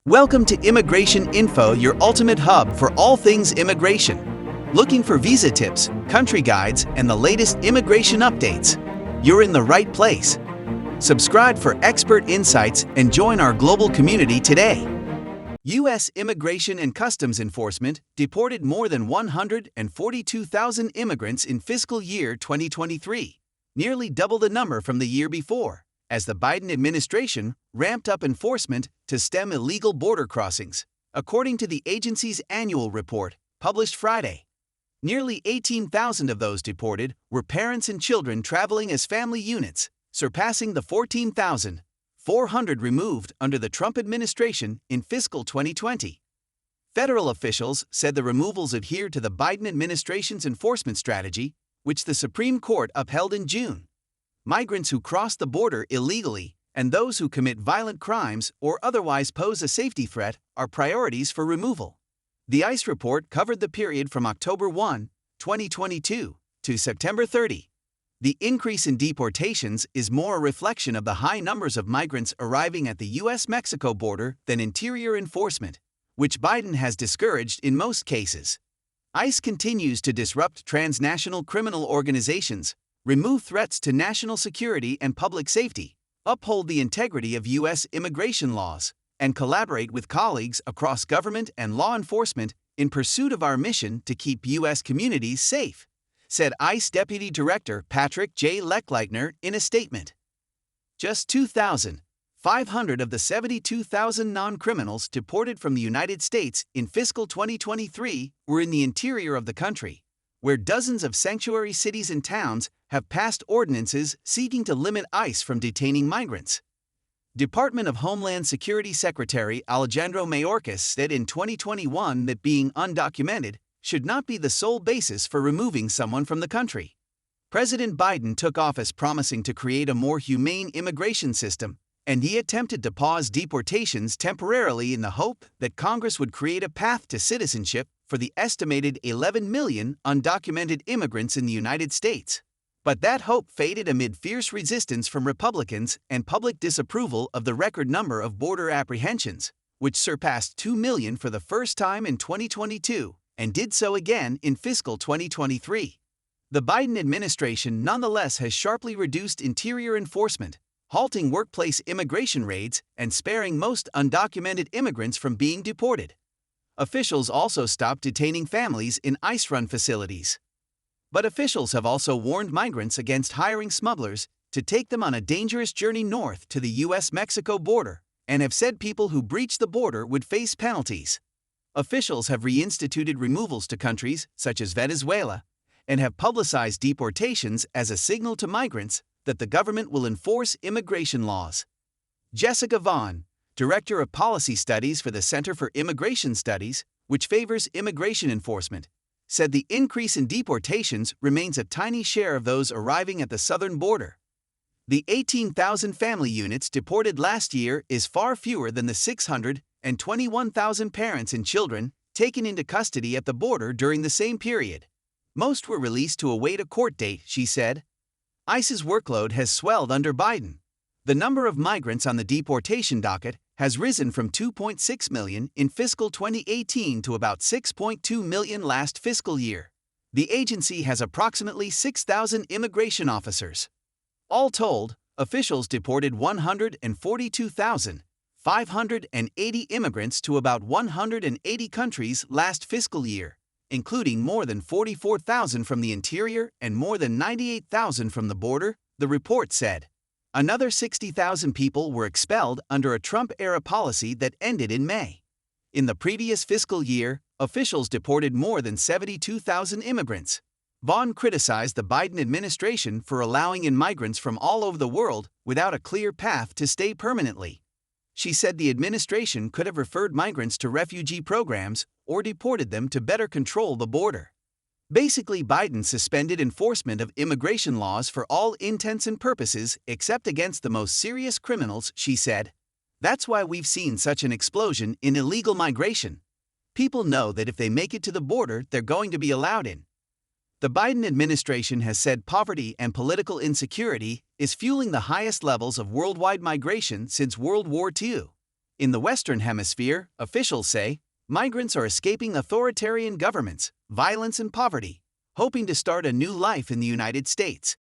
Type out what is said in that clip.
Welcome to Immigration Info, your ultimate hub for all things immigration. Looking for visa tips, country guides, and the latest immigration updates? You're in the right place. Subscribe for expert insights and join our global community today. U.S. Immigration and Customs Enforcement deported more than 142,000 immigrants in fiscal year 2023, nearly double the number from the year before, as the Biden administration ramped up enforcement to stem illegal border crossings, according to the agency's annual report, published Friday. Nearly 18,000 of those deported were parents and children traveling as family units, surpassing the 14,400 removed under the Trump administration in fiscal 2020. Federal officials said the removals adhere to the Biden administration's enforcement strategy, which the Supreme Court upheld in June. Migrants who cross the border illegally and those who commit violent crimes or otherwise pose a safety threat are priorities for removal. The ICE report covered the period from October 1, 2022 to September 30. The increase in deportations is more a reflection of the high numbers of migrants arriving at the U.S.-Mexico border than interior enforcement, which Biden has discouraged in most cases. ICE continues to disrupt transnational criminal organizations, remove threats to national security and public safety, uphold the integrity of U.S. immigration laws, and collaborate with colleagues across government and law enforcement in pursuit of our mission to keep U.S. communities safe, said ICE Deputy Director Patrick J. Lechleitner in a statement. Just 2,500 of the 72,000 non-criminals deported from the United States in fiscal 2023 were in the interior of the country, where dozens of sanctuary cities and towns have passed ordinances seeking to limit ICE from detaining migrants. Department of Homeland Security Secretary Alejandro Mayorkas said in 2021 that being undocumented should not be the sole basis for removing someone from the country. President Biden took office promising to create a more humane immigration system, and he attempted to pause deportations temporarily in the hope that Congress would create a path to citizenship for the estimated 11 million undocumented immigrants in the United States. But that hope faded amid fierce resistance from Republicans and public disapproval of the record number of border apprehensions, which surpassed 2 million for the first time in 2022 and did so again in fiscal 2023. The Biden administration nonetheless has sharply reduced interior enforcement, halting workplace immigration raids and sparing most undocumented immigrants from being deported. Officials also stopped detaining families in ICE-run facilities. But officials have also warned migrants against hiring smugglers to take them on a dangerous journey north to the U.S.-Mexico border, and have said people who breach the border would face penalties. Officials have reinstituted removals to countries such as Venezuela and have publicized deportations as a signal to migrants that the government will enforce immigration laws. Jessica Vaughn, Director of Policy Studies for the Center for Immigration Studies, which favors immigration enforcement, said the increase in deportations remains a tiny share of those arriving at the southern border. The 18,000 family units deported last year is far fewer than the 621,000 parents and children taken into custody at the border during the same period. Most were released to await a court date, she said. ICE's workload has swelled under Biden. The number of migrants on the deportation docket has risen from 2.6 million in fiscal 2018 to about 6.2 million last fiscal year. The agency has approximately 6,000 immigration officers. All told, officials deported 142,580 immigrants to about 180 countries last fiscal year, including more than 44,000 from the interior and more than 98,000 from the border, the report said. Another 60,000 people were expelled under a Trump-era policy that ended in May. In the previous fiscal year, officials deported more than 72,000 immigrants. Vaughn criticized the Biden administration for allowing in migrants from all over the world without a clear path to stay permanently. She said the administration could have referred migrants to refugee programs or deported them to better control the border. Basically, Biden suspended enforcement of immigration laws for all intents and purposes except against the most serious criminals, she said. That's why we've seen such an explosion in illegal migration. People know that if they make it to the border, they're going to be allowed in. The Biden administration has said poverty and political insecurity is fueling the highest levels of worldwide migration since World War II. In the Western Hemisphere, officials say, migrants are escaping authoritarian governments, violence and poverty, hoping to start a new life in the United States.